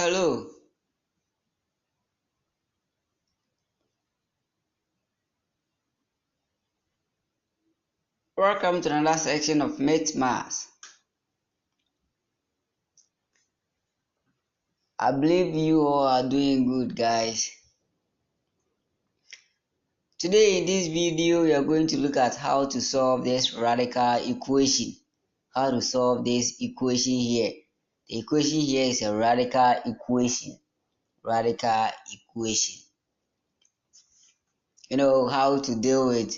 Hello, welcome to another section of Math. I believe you all are doing good, guys. Today in this video, we are going to look at how to solve this radical equation. How to solve this equation here. The equation here is a radical equation. Radical equation. You know how to deal with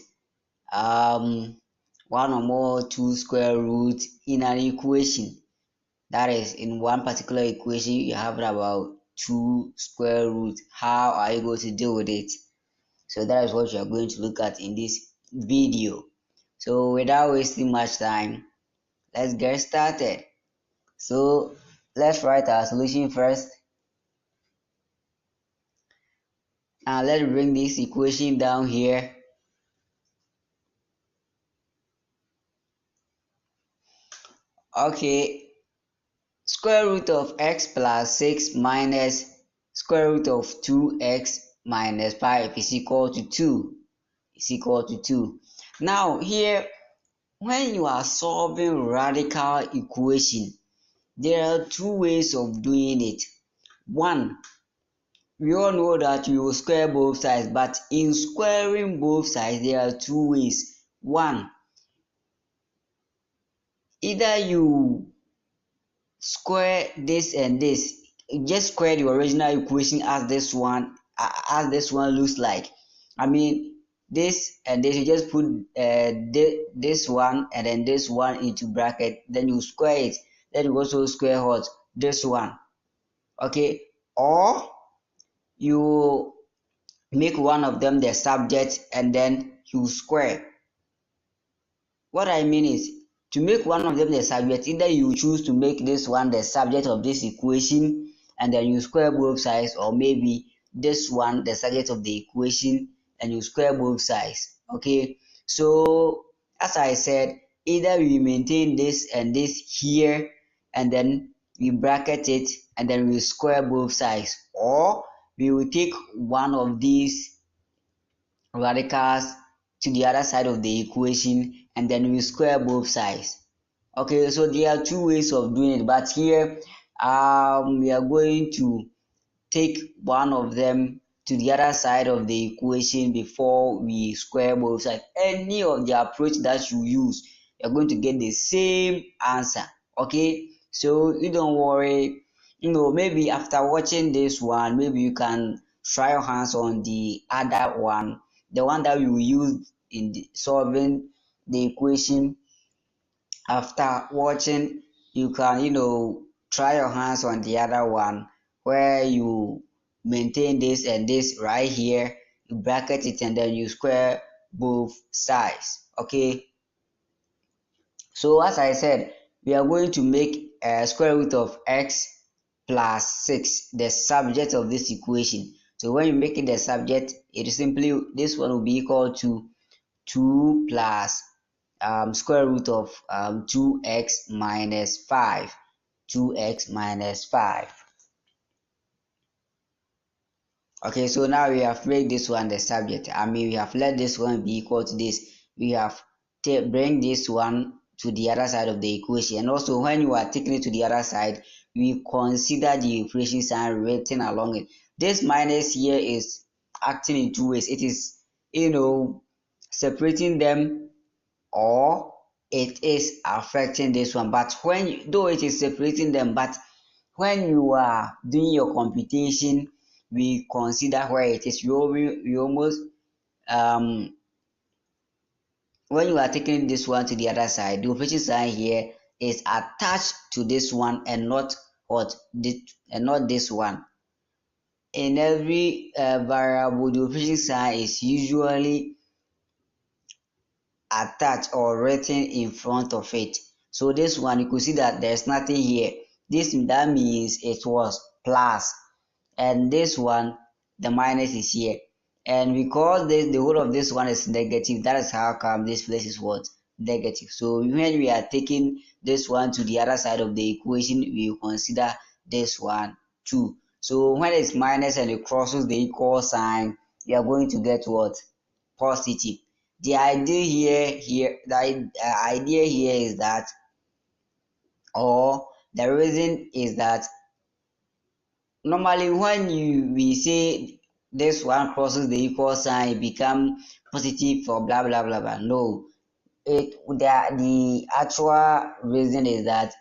one or more two square roots in an equation. That is, in one particular equation, you have about two square roots. How are you going to deal with it? So that is what you are going to look at in this video. So without wasting much time, let's get started. So let's write our solution first. Now let's bring this equation down here. Okay, square root of x plus 6 minus square root of 2x minus 5 is equal to 2. Now here, when you are solving radical equation, there are two ways of doing it. One, we all know that you will square both sides, but in squaring both sides, there are two ways. One, either you square this and this, just square the original equation as this one looks like. I mean, this and this, you just put this one and then this one into bracket, then you square it, then you also square what this one. Okay, or you make one of them the subject and then you square. What I mean is, to make one of them the subject, either you choose to make this one the subject of this equation and then you square both sides, or maybe this one the subject of the equation and you square both sides. Okay, so as I said, either we maintain this and this here and then we bracket it and then we square both sides, or we will take one of these radicals to the other side of the equation and then we square both sides. Okay, so there are two ways of doing it, but here we are going to take one of them to the other side of the equation before we square both sides. Any of the approach that you use, you're going to get the same answer. Okay, so you don't worry. Maybe after watching this one, maybe you can try your hands on the other one, the one that you use in solving the equation. After watching, you can try your hands on the other one where you maintain this and this right here, you bracket it and then you square both sides. Okay, so as I said, we are going to make a square root of x plus 6 the subject of this equation. So when you make it the subject, it is simply, this one will be equal to 2 plus square root of 2x minus 5. 2x minus 5. Okay, so now we have made this one the subject. I mean, we have let this one be equal to this. We have bring this one to the other side of the equation. And also, when you are taking it to the other side, we consider the equation sign written along it. This minus here is acting in two ways. It is, separating them, or it is affecting this one. But though it is separating them, but when you are doing your computation, we consider where it is. We almost when you are taking this one to the other side, the opposite sign here is attached to this one and not this one. In every variable, the opposite sign is usually attached or written in front of it. So this one, you could see that there's nothing here. That means it was plus, and this one, the minus is here. And because the whole of this one is negative, that is how come this place is what? Negative. So when we are taking this one to the other side of the equation, we consider this one 2. So when it's minus and it crosses the equal sign, you are going to get what? Positive. The idea here is that, or the reason is that, normally when we say this one crosses the equal sign, it become positive for blah blah blah blah. No, the actual reason is that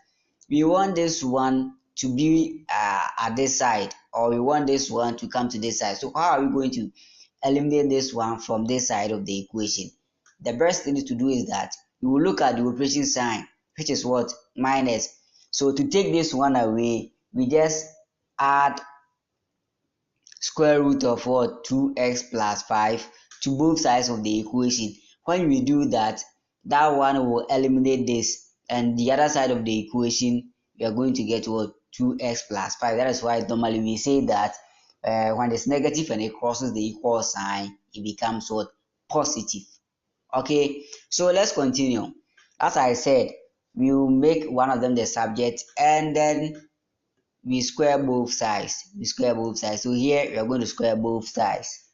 we want this one to be at this side, or we want this one to come to this side. So how are we going to eliminate this one from this side of the equation? The best thing to do is that we will look at the operation sign, which is what? Minus. So to take this one away, we just add square root of what? 2x plus 5 to both sides of the equation. When we do that, that one will eliminate this, and the other side of the equation, we are going to get what? 2x plus 5. That is why normally we say that when it's negative and it crosses the equal sign, it becomes what? Positive. Okay, so let's continue. As I said, we will make one of them the subject, and then we square both sides. So here we are going to square both sides.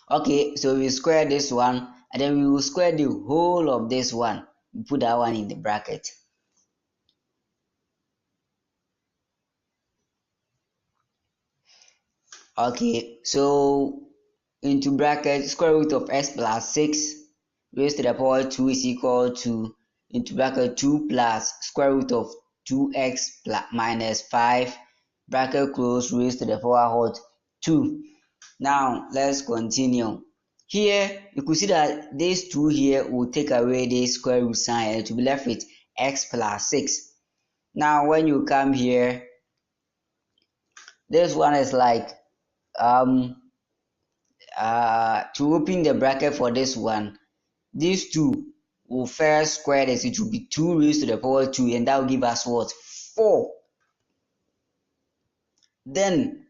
Okay, so we square this one, and then we will square the whole of this one. We put that one in the bracket. Okay, so into bracket, square root of x plus 6 raised to the power 2 is equal to, into bracket, 2 plus square root of 2x plus minus 5, bracket close, raised to the power what? 2. Now let's continue. Here you could see that these 2 here will take away this square root sign, and it will be left with x plus 6. Now when you come here, this one is like to open the bracket for this one, these 2 will first square this. It will be 2 raised to the power 2, and that will give us what? 4. Then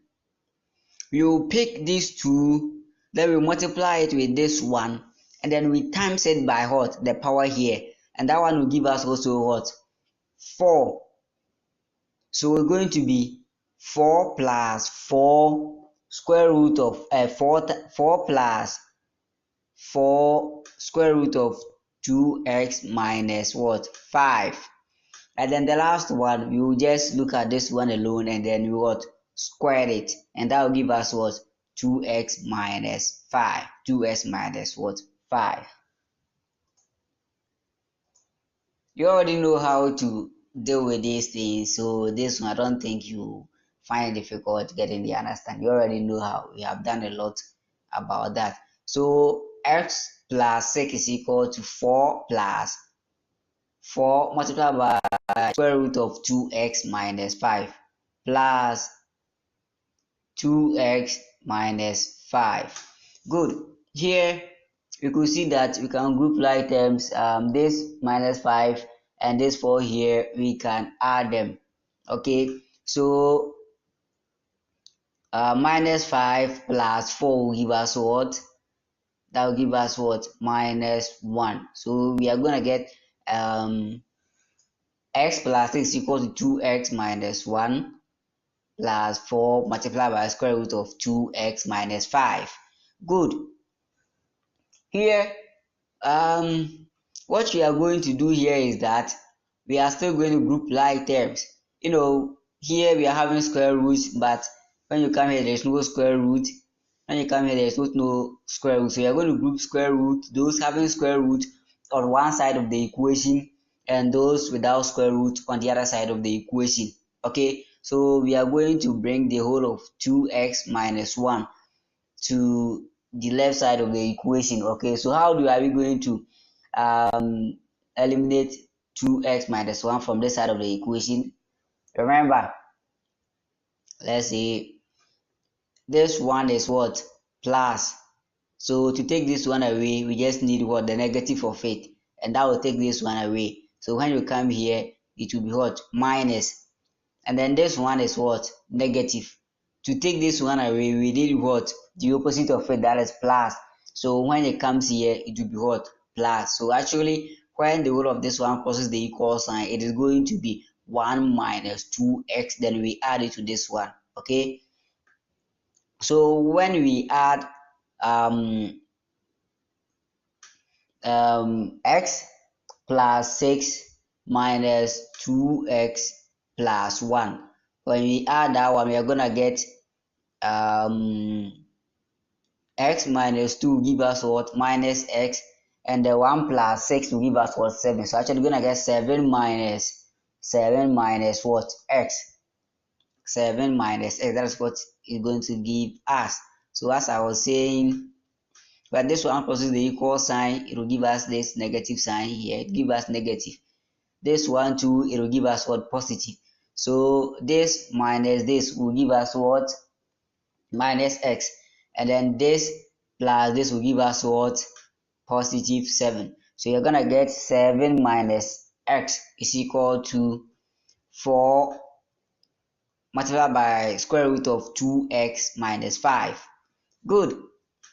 we will pick these 2, then we multiply it with this one, and then we times it by what? The power here, and that one will give us also what? 4. So we're going to be 4 plus 4 square root of 4 plus 4 square root of 2x minus what? 5. And then the last one, we will just look at this one alone, and then we what? Square it, and that will give us what? 2x minus 5. 2x minus what? 5. You already know how to deal with these things, so this one I don't think you find it difficult getting the understand. You already know how. We have done a lot about that. So x plus 6 is equal to 4 plus 4 multiplied by square root of 2x minus 5 plus 2x minus 5. Good. Here we could see that we can group like terms. This minus 5 and this 4 here, we can add them. Okay, so minus 5 plus 4 will give us what? That will give us what? Minus 1. So we are going to get x plus 6 equals to 2x minus 1 plus 4 multiplied by square root of 2x minus 5. Good. Here, what we are going to do here is that we are still going to group like terms. Here we are having square roots, but when you come here, there's no square root. When you come here, there's no square root. So we are going to group square root, those having square root on one side of the equation, and those without square root on the other side of the equation. Okay, so we are going to bring the whole of 2x minus 1 to the left side of the equation. Okay, so how are we going to eliminate 2x minus 1 from this side of the equation? Remember, let's say this one is what? Plus. So to take this one away, we just need what? The negative of it, and that will take this one away. So when you come here, it will be what? Minus. And then this one is what? Negative. To take this one away, we did what? The opposite of it, that is plus. So when it comes here, it will be what? Plus. So actually, when the whole of this one crosses the equal sign, it is going to be 1 minus 2x, then we add it to this one. Okay, so when we add x plus 6 minus 2x plus 1, when we add that one, we are gonna get x minus 2 give us what? Minus x, and the 1 plus 6 will give us what? 7. So actually we're gonna get 7 minus what? X. 7 minus x, that's what is going to give us. So as I was saying, but this one crosses the equal sign, it will give us this negative sign here. It give us negative. This one too, it will give us what? Positive. So this minus this will give us what? Minus x. And then this plus this will give us what? Positive 7. So you're gonna get 7 minus x is equal to 4 multiplied by square root of 2x minus 5. Good.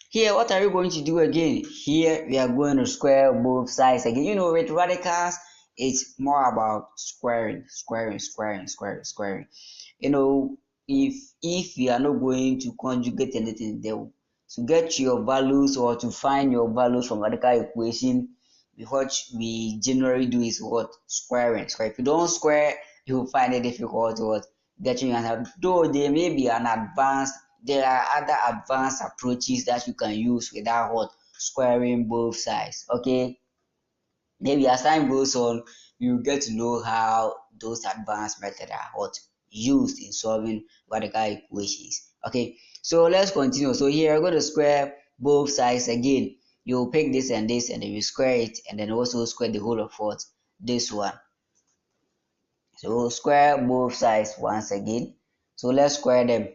Here, what are you going to do again? Here, we are going to square both sides again. You know, with radicals, it's more about squaring. You know, if you are not going to conjugate anything, there, to get your values or to find your values from radical equation, what we generally do is what? Squaring. So if you don't square, you will find it difficult to what? Getting an answer. Though there may be an advanced, there are other advanced approaches that you can use without what? Squaring both sides. Okay, maybe as time goes on, you get to know how those advanced methods are what? Used in solving radical equations. Okay, so let's continue. So here I'm going to square both sides again. You pick this, and then you square it, and then also square the whole of what? This one. So square both sides once again. So let's square them.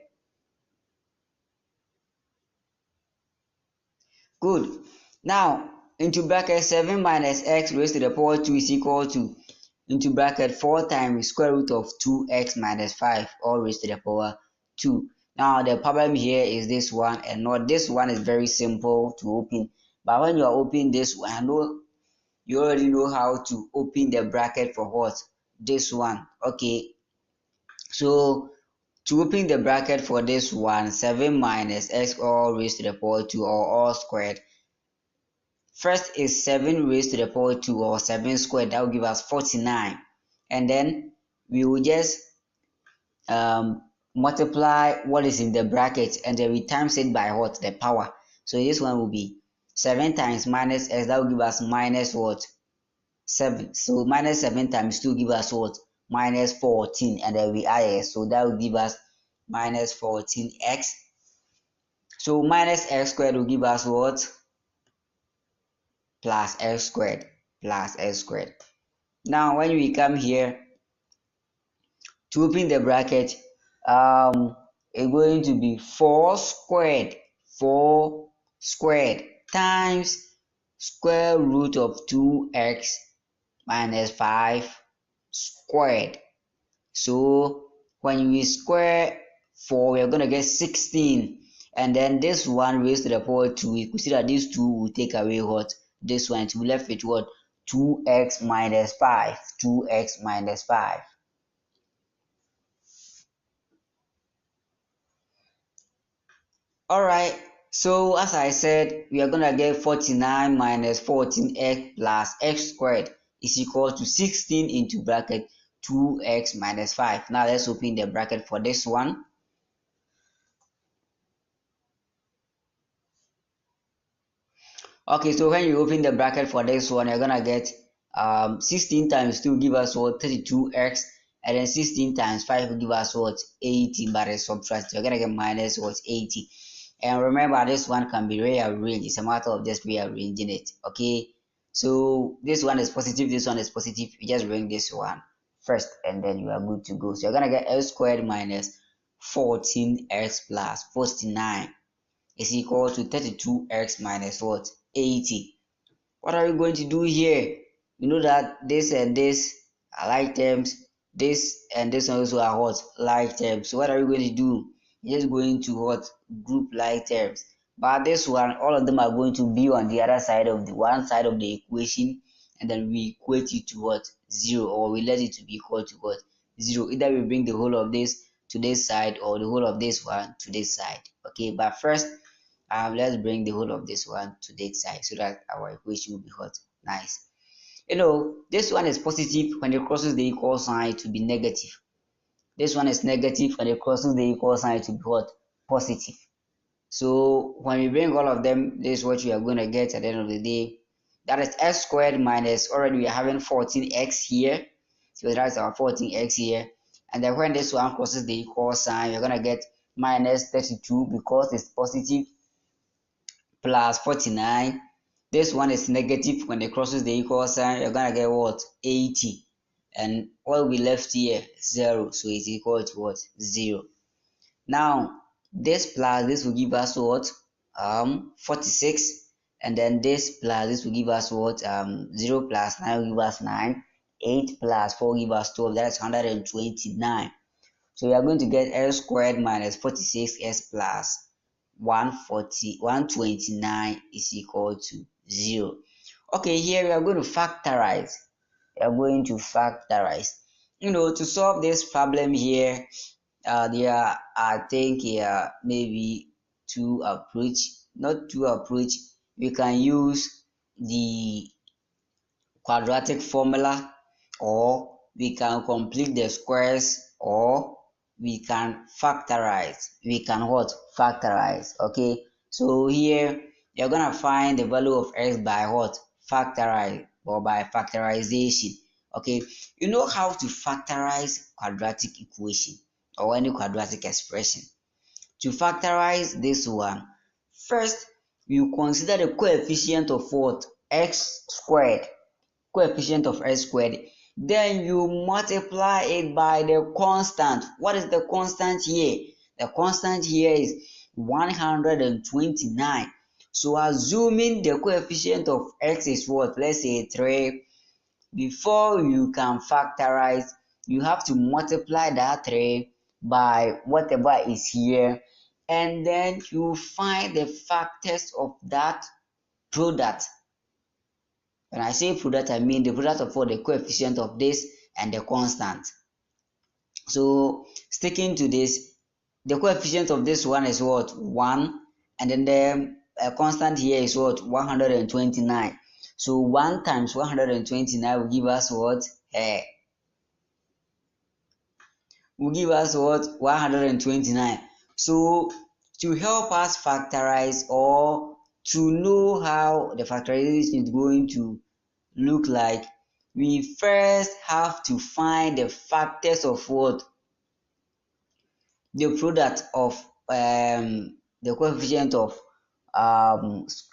Good. Now, into bracket 7 minus x raised to the power 2 is equal to, into bracket 4 times square root of 2x minus 5, all raised to the power 2. Now, the problem here is this one, and not this one is very simple to open. But when you are opening this one, I know you already know how to open the bracket for what? This one. Okay. So, to open the bracket for this one, 7 minus x all raised to the power 2 or all squared. First is 7 raised to the power 2 or 7 squared. That will give us 49. And then we will just multiply what is in the bracket, and then we times it by what? The power. So this one will be 7 times minus x. That will give us minus what? 7. So minus 7 times 2 give us what? Minus 14. And then we add x. So that will give us minus 14x. So minus x squared will give us what? Plus x squared. Now when we come here to open the bracket, it's going to be 4 squared times square root of 2x minus 5 squared. So when we square 4, we are going to get 16. And then this one raised to the power 2, we could see that these two will take away what? This one. To be left with what? 2x minus 5. Alright, so as I said, we are going to get 49 minus 14x plus x squared is equal to 16 into bracket 2x minus 5. Now let's open the bracket for this one. Okay, so when you open the bracket for this one, you're gonna get 16 times 2 give us what? 32x, and then 16 times 5 will give us what? 80. But it's subtract, you're gonna get minus what? 80. And remember, this one can be rearranged. It's a matter of just rearranging it. Okay, so this one is positive, this one is positive. You just bring this one first, and then you are good to go. So you're gonna get x squared minus 14x plus 49 is equal to 32x minus what? 80. What are we going to do here? You know that this and this are like terms, this and this also are what? Like terms. So what are we going to do? You're just going to what? Group like terms. But this one, all of them are going to be on the other side of the one side of the equation, and then we equate it to what? 0, or we let it to be equal to what? 0. Either we bring the whole of this to this side or the whole of this one to this side. Okay, but first let's bring the whole of this one to this side so that our equation will be what? Nice. This one is positive when it crosses the equal sign to be negative. This one is negative when it crosses the equal sign to be what? Positive. So when we bring all of them, this is what we are going to get at the end of the day. That is x squared minus, already we are having 14x here. So that's our 14x here. And then when this one crosses the equal sign, we're going to get minus 32 because it's positive, plus 49. This one is negative when it crosses the equal sign. You're going to get what? 80. And what we left here? 0. So it's equal to what? 0. Now, this plus this will give us what? 46. And then this plus this will give us what? 0 plus 9 will give us 9. 8 plus 4 will give us 12. That's 129. So we are going to get x squared minus 46x plus 129 is equal to 0. Okay, here we are going to factorize. To solve this problem here, there are, I think, maybe two approach. Not two approach. We can use the quadratic formula, or we can complete the squares, or we can factorize. Okay, so here you're gonna find the value of x by what? Factorize, or by factorization. Okay, you know how to factorize quadratic equation or any quadratic expression. To factorize this one, first you consider the coefficient of what? X squared. Coefficient of x squared. Then you multiply it by the constant. What is the constant here? The constant here is 129. So assuming the coefficient of x is what? Let's say 3. Before you can factorize, you have to multiply that 3 by whatever is here, and then you find the factors of that product. When I say product, I mean the product of all the coefficient of this and the constant. So sticking to this, the coefficient of this one is what? 1, and then the constant here is what? 129. So 1 times 129 will give us what? Will give us what? 129. So to help us factorize, or to know how the factorization is going to look like, we first have to find the factors of what? The product of the coefficient of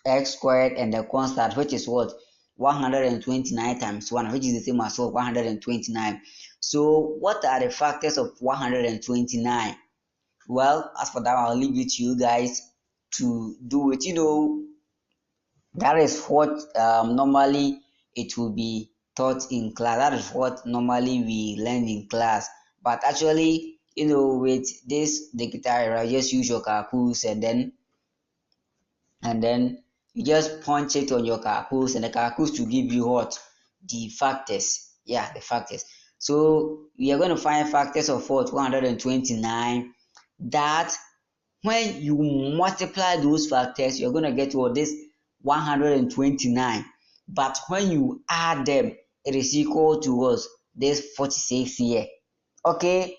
x squared and the constant, which is what? 129 times 1, which is the same as what? 129. So what are the factors of 129? Well, as for that, I'll leave it to you guys to do it. That is what normally it will be taught in class. That is what normally we learn in class. But actually, with this digital era, just use your calculus, and then you just punch it on your calculus, and the calculus to give you what? The factors. Yeah, the factors. So we are going to find factors of what? 129. That when you multiply those factors, you're going to get what? This 129. But when you add them, it is equal to what? This 46 here. Okay,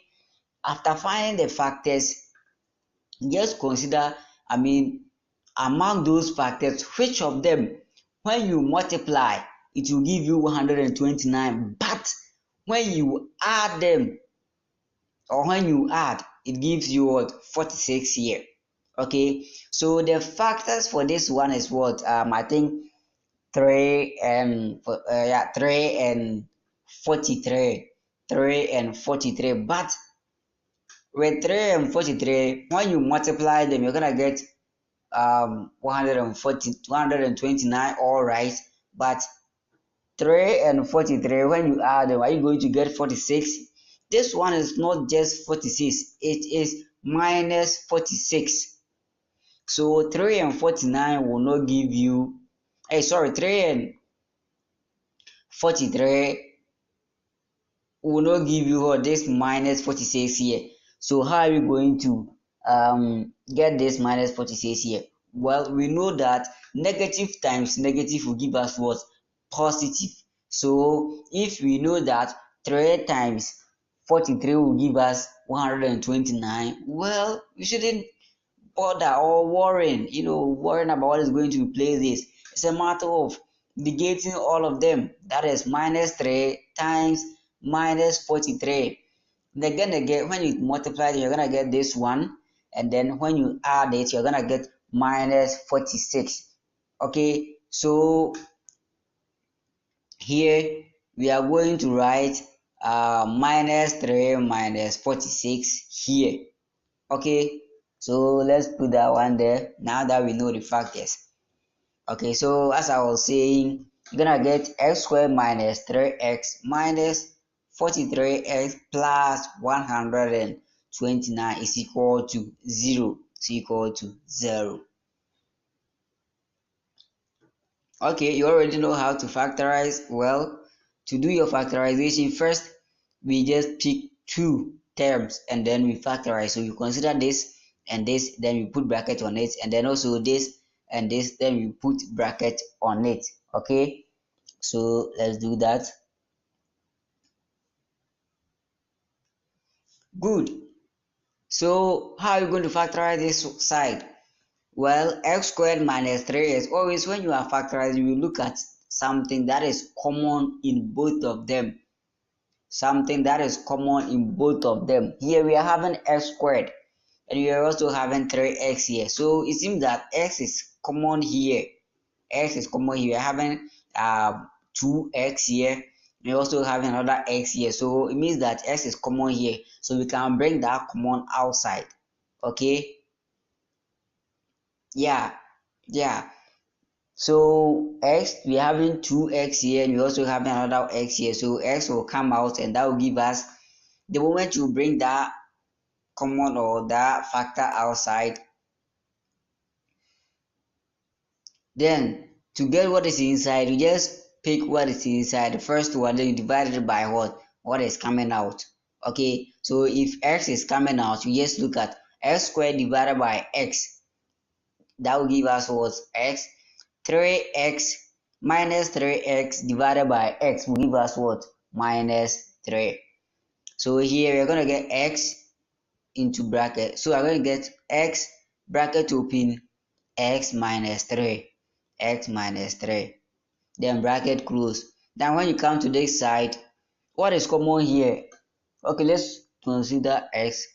after finding the factors, just consider, among those factors, which of them, when you multiply, it will give you 129, but when you add them, or when you add, it gives you what? 46 here. Okay, so the factors for this one is what? I think 3 and 43. 3 and 43. But with 3 and 43, when you multiply them, you're gonna get 129, all right. But 3 and 43, when you add them, are you going to get 46? This one is not just 46, it is minus 46. So 3 and 49 will not give you, 3 and 43 will not give you what this minus 46 here. So how are you going to get this minus 46 here? Well, we know that negative times negative will give us what? Positive. So if we know that 3 times 43 will give us 129, well, we shouldn't bother or worrying about what is going to replace this. It's a matter of negating all of them. That is minus 3 times minus 43. They're gonna get, when you multiply it, you're gonna get this one, and then when you add it, you're gonna get minus 46. Okay, so here we are going to write minus 3 minus 46 here. Okay, so let's put that one there now that we know the factors. Okay, so as I was saying, you're gonna get x squared minus 3x minus 43x plus 129 is equal to 0. It's equal to 0. Okay, you already know how to factorize. Well, to do your factorization, first we just pick two terms and then we factorize. So you consider this and this, then we put bracket on it, and then also this and this, then we put bracket on it. Okay, so let's do that. Good. So how are you going to factorize this side? Well, x squared minus 3x, always when you are factorizing, you look at something that is common in both of them. Something that is common in both of them. Here we are having x squared and we are also having 3x here. So it seems that x is common here. X is common here. We are having 2x here. We also having another x here. So it means that x is common here. So we can bring that common outside. Okay. Yeah. Yeah. So x, we are having 2x here, and we also have another x here. So x will come out, and that will give us, the moment you bring that common or that factor outside, then to get what is inside, you just pick what is inside, the first one, then you divide it by what is coming out. Okay, so if x is coming out, you just look at x squared divided by x. That will give us what? X. 3x minus 3x divided by x will give us what? Minus 3. So here we're going to get x into bracket. So I'm going to get x bracket open, x minus 3. X minus 3. Then bracket close. Then when you come to this side, what is common here? Okay, let's consider x.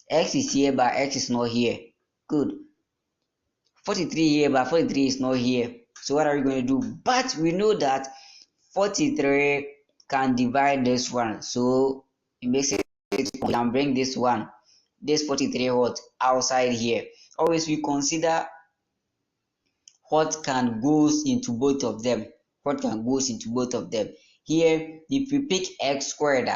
X is here, but x is not here. Good. 43 here, but 43 is not here. So what are we going to do? But we know that 43 can divide this one. So it makes it, we can bring this one, this 43 what? Outside here. Always we consider what can goes into both of them. What can goes into both of them. Here, if we pick x squared,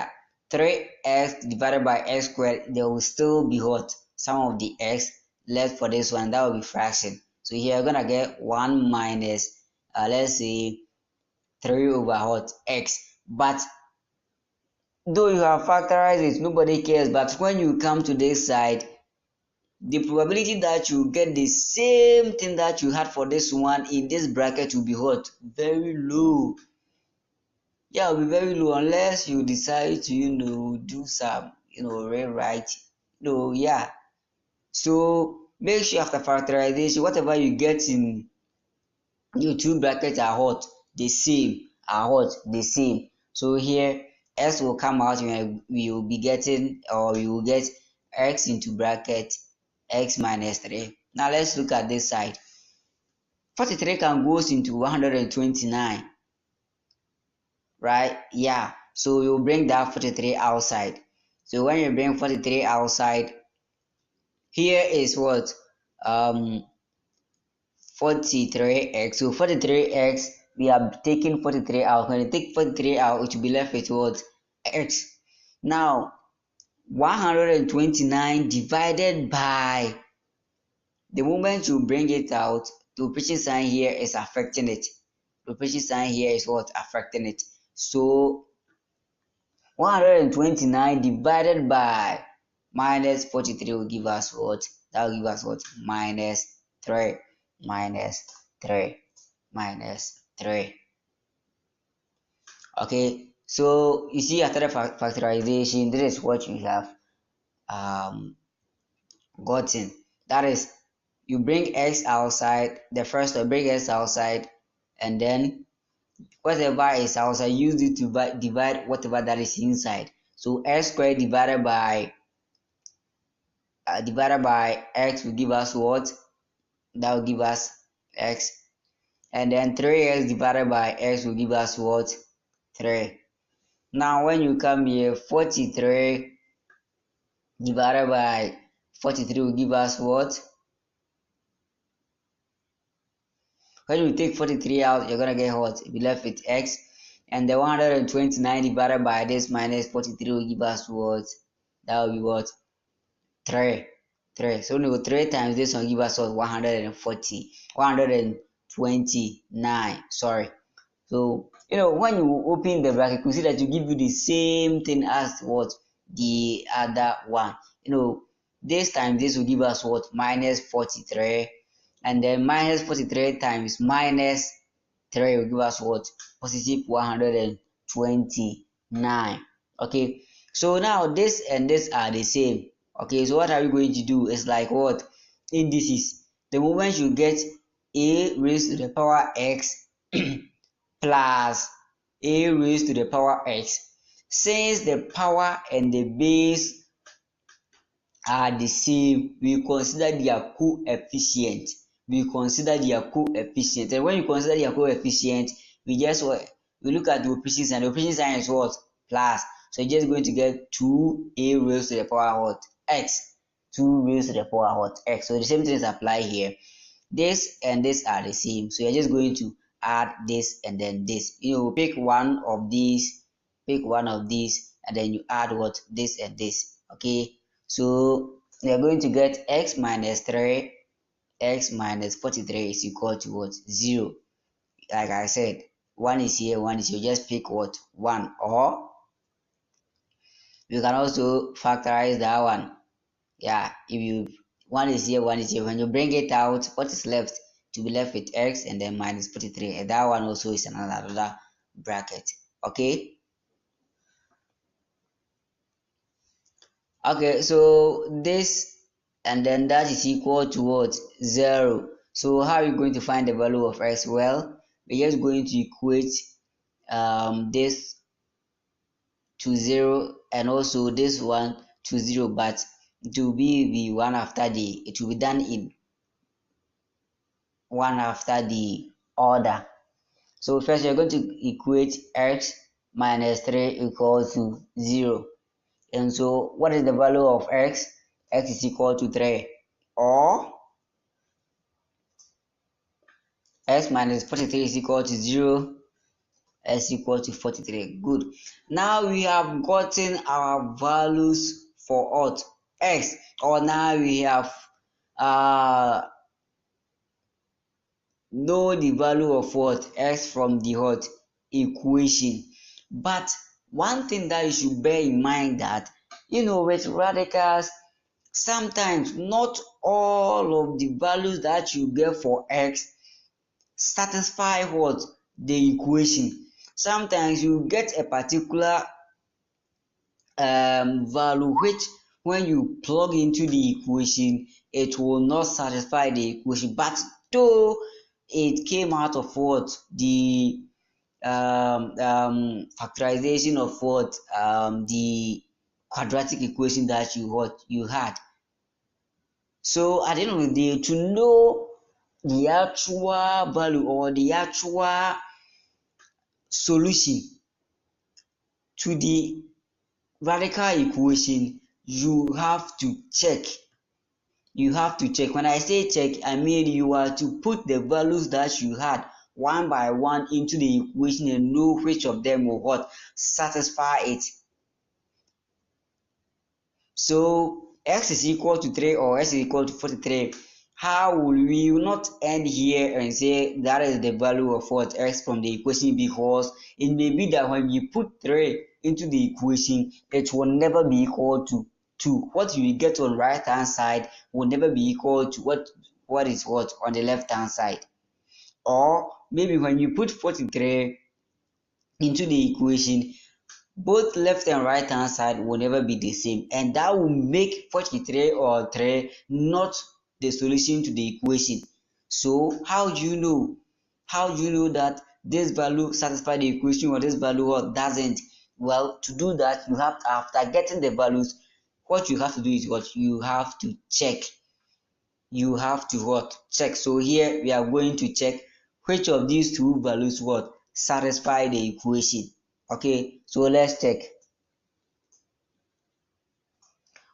3x divided by x squared, there will still be what? Some of the x left for this one. That will be fraction. So here we're gonna get 1 minus let's say 3 over what? X. But though you have factorized it, nobody cares. But when you come to this side, the probability that you get the same thing that you had for this one in this bracket will be what? Very low. Yeah, it will be very low unless you decide to do some rewrite. Yeah. So make sure after factorization, whatever you get in your two brackets are what? The same. Are what? The same. So here x will come out, we will be getting, or we will get x into bracket x minus 3. Now let's look at this side. 43 can goes into 129, right? Yeah. So you bring that 43 outside. So when you bring 43 outside, here is what? 43x. So 43x, we are taking 43 out. When you take 43 out, it will be left with what? X. Now 129 divided by, the moment you bring it out, the operation sign here is affecting it. The operation sign here is what? Affecting it. So 129 divided by minus 43 will give us what? That will give us what? Minus 3. Minus 3. Minus 3. Okay, so you see after the factorization, this is what you have gotten. That is, you bring x outside, the first one bring x outside, and then whatever is outside, use it to divide whatever that is inside. So x squared divided by x will give us what? That will give us x. And then 3x divided by x will give us what? 3. Now when you come here, 43 divided by 43 will give us what? When you take 43 out, you're gonna get what? You'll be left with x. And the 129 divided by this minus 43 will give us what? That will be what? 3. 3. So no, 3 times this one give us what? 129. Sorry. So when you open the bracket, you see that you give you the same thing as what the other one. This time this will give us what? Minus 43, and then minus 43 times minus 3 will give us what? Positive 129. Okay, so now this and this are the same. Okay, so what are we going to do? It's like what? Indices. The moment you get a raised to the power x plus a raised to the power x, since the power and the base are the same, we consider their coefficient. And when you consider their coefficient, we look at the opposite sign. The opposite sign is what? Plus. So you're just going to get 2a raised to the power what? X. 2 raised to the power what? X. So the same thing is applied here. This and this are the same, so you're just going to add this and then this. Pick one of these, and then you add what? This and this. Okay, so you're going to get x minus 3, x minus 43 is equal to what? 0. Like I said, 1 is here, 1 is here. Just pick what? 1, or you can also factorize that one. Yeah, if you 1 is here, 1 is here, when you bring it out, what is left? To be left with x and then minus 43, and that one also is another bracket. Okay, so this and then that is equal to what? 0. So how are you going to find the value of x? Well, we're just going to equate this to 0 and also this one to 0, but it will be the one after it will be done in one after the order. So first you're going to equate x minus 3 equals to 0. And so what is the value of x? X is equal to 3, or x minus 43 is equal to 0, x equal to 43. Good. Now we have gotten our values for what? X. Or now we have know the value of what? X from the what? Equation. But one thing that you should bear in mind that with radicals, sometimes not all of the values that you get for x satisfy what? The equation. Sometimes you get a particular value which when you plug into the equation, it will not satisfy the equation, but though it came out of what? The factorization of what? The quadratic equation that you had. So at the end of the day, to know the actual value or the actual solution to the radical equation, you have to check. When I say check, I mean you are to put the values that you had one by one into the equation and know which of them will what? Satisfy it. So x is equal to 3 or x is equal to 43. how will we not end here and say that is the value of what x from the equation, because it may be that when you put 3 into the equation, it will never be equal to 2. What you get on right hand side will never be equal to what is what on the left hand side. Or maybe when you put 43 into the equation, both left and right hand side will never be the same, and that will make 43 or 3 not the solution to the equation. So how do you know? How do you know that this value satisfies the equation or this value or doesn't? Well, to do that, you have to, after getting the values, what you have to do is what you have to check. You have to what check. So here we are going to check which of these two values what satisfy the equation. Okay, so let's check.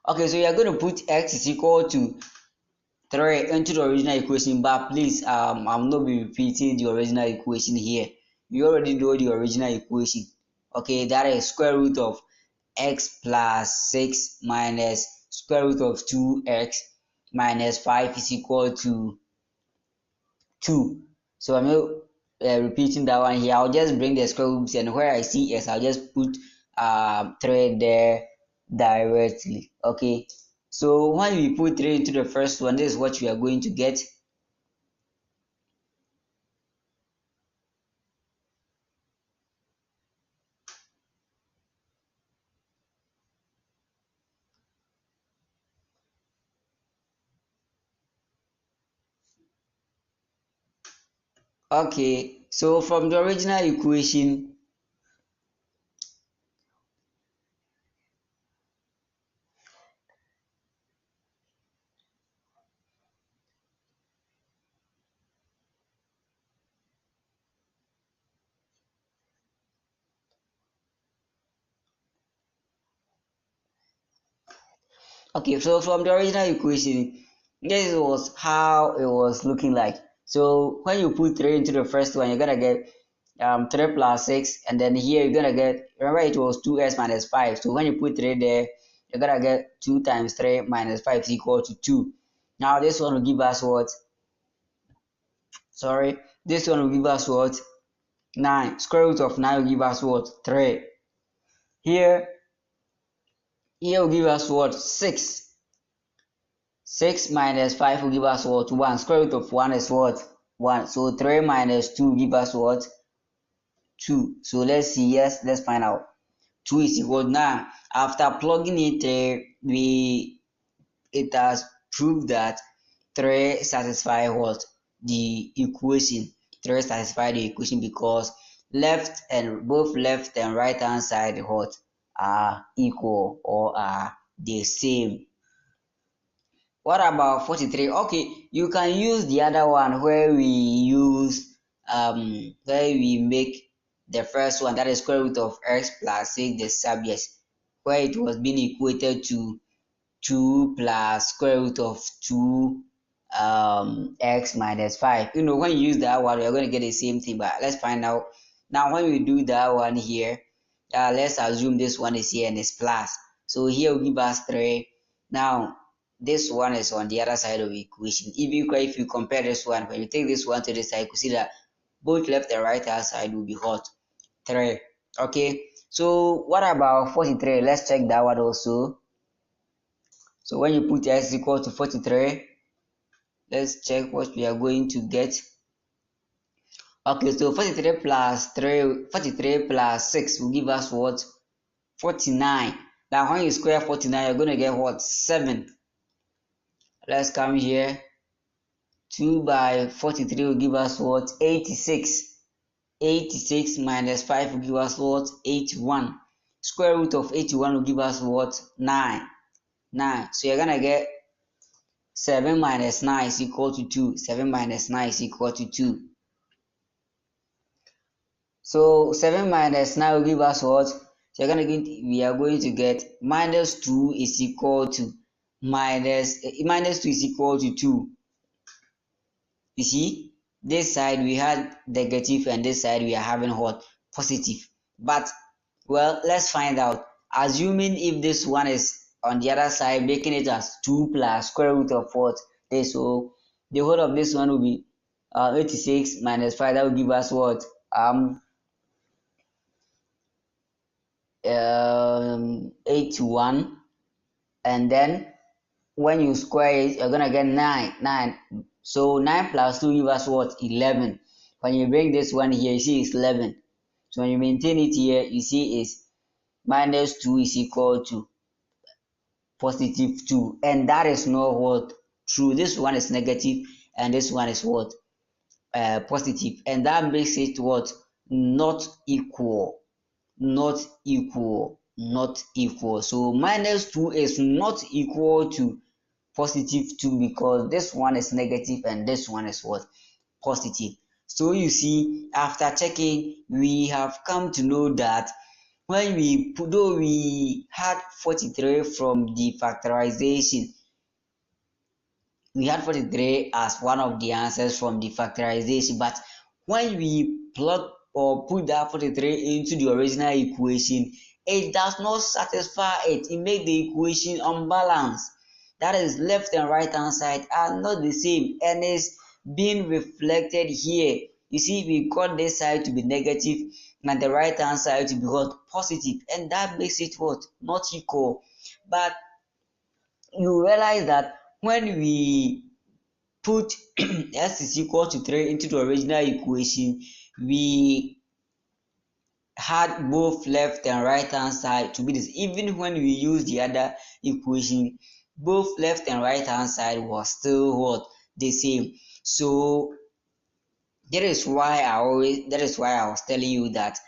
Okay, so you are going to put x is equal to 3 into the original equation, but please I'm not be repeating the original equation here. You already know the original equation. Okay, that is square root of x plus 6 minus square root of 2x minus 5 is equal to 2. So I'm not repeating that one here. I'll just bring the square roots, and where I see s, I'll just put 3 there directly. Okay, so when we put 3 into the first one, this is what we are going to get. Okay, so from the original equation, okay, so from the original equation, this was how it was looking like. So when you put 3 into the first one, you're gonna get 3 plus 6, and then here you're gonna get, remember it was 2s minus 5. So when you put 3 there, you're gonna get 2 times 3 minus 5 is equal to 2. Now this one will give us what? Sorry, this one will give us what? 9. Square root of 9 will give us what? 3. Here, here will give us what? 6. 6 minus 5 will give us what? 1. Square root of 1 is what? 1. So 3 minus 2 give us what? 2. So let's see. Yes, let's find out. 2 is equal to, now after plugging it there, it has proved that 3 satisfy what? The equation. 3 satisfy the equation because both left and right hand side what are equal or are the same. What about 43? Okay, you can use the other one where we make the first one, that is square root of x plus 6 the subject, where it was being equated to 2 plus square root of 2 x minus 5. You know, when you use that one, we're going to get the same thing, but let's find out. Now when we do that one here, let's assume this one is here and it's plus. So here will give us 3. Now this one is on the other side of the equation. If you compare this one, when you take this one to this side, you can see that both left and right hand side will be hot 3. Okay, so what about 43? Let's check that one also. So when you put x equal to 43, let's check what we are going to get. Okay, so 43 plus 3, 43 plus 6 will give us what? 49. Now when you square 49, you're going to get what? 7. Let's come here. 2 by 43 will give us what? 86. 86 minus 5 will give us what? 81. Square root of 81 will give us what? 9. 9. So you're going to get 7 minus 9 is equal to 2. 7 minus 9 is equal to 2. So 7 minus 9 will give us what? So we are going to get minus 2 is equal to minus 2 is equal to 2. You see, this side we had negative and this side we are having what? Positive. But well, let's find out. Assuming if this one is on the other side, making it as 2 plus square root of what? This, so the whole of this one will be 86 minus 5. That will give us what? 81. And then when you square it, you're gonna get 9. So 9 plus 2 give us what? 11. When you bring this one here, you see it's 11. So when you maintain it here, you see is minus 2 is equal to positive 2. And that is not what? True. This one is negative and this one is what? Positive. And that makes it what? Not equal. Not equal. Not equal. So minus 2 is not equal to positive 2 because this one is negative and this one is what? Positive. So you see, after checking, we have come to know that when though we had 43 from the factorization, we had 43 as one of the answers from the factorization, but when we plug or put that 43 into the original equation, it does not satisfy it. It makes the equation unbalanced. That is, left and right hand side are not the same and is being reflected here. You see, we got this side to be negative and the right hand side to be what? Positive, and that makes it what? Not equal. But you realize that when we put s is equal to 3 into the original equation, we had both left and right hand side to be this. Even when we use the other equation, both left and right hand side was still what? The same. So that is why I was telling you that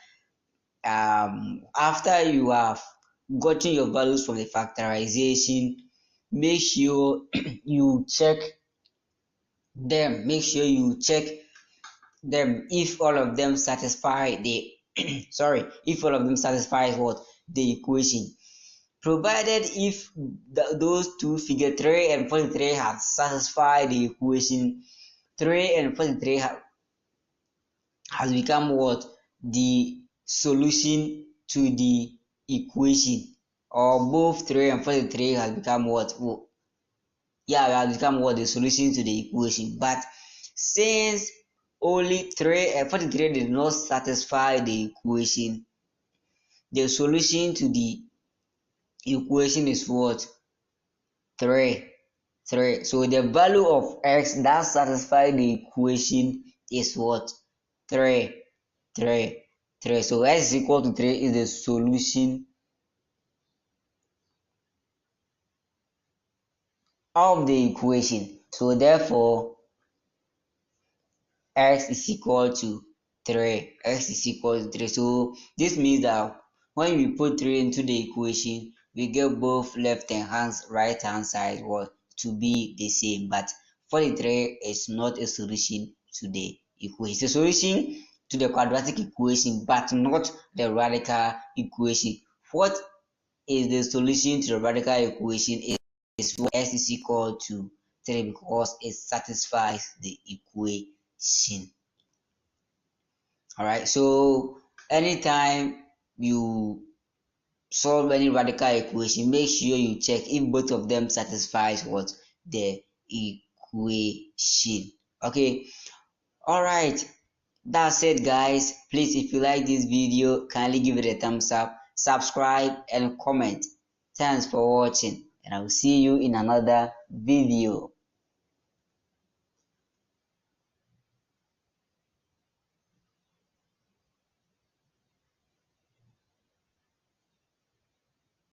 after you have gotten your values from the factorization, make sure you check them. Make sure you check them if all of them satisfy the if all of them satisfy what? The equation. Provided if those two, figure 3 and 43, have satisfied the equation, 3 and 43 has become what? The solution to the equation. Or both 3 and 43 has become what? Has become what? The solution to the equation. But since only 3 and 43 did not satisfy the equation, the solution to the equation is what? 3. So the value of x that satisfies the equation is what? 3. So x is equal to 3 is the solution of the equation. So therefore, x is equal to 3. So this means that when we put 3 into the equation, we get both left and right hand side to be the same. But 43 is not a solution to the equation. It's a solution to the quadratic equation, but not the radical equation. What is the solution to the radical equation? Is s is equal to 3 because it satisfies the equation. All right, so anytime you solve any radical equation, make sure you check if both of them satisfies what? The equation. Okay, all right, that's it guys. Please, if you like this video, kindly give it a thumbs up, subscribe and comment. Thanks for watching, and I will see you in another video.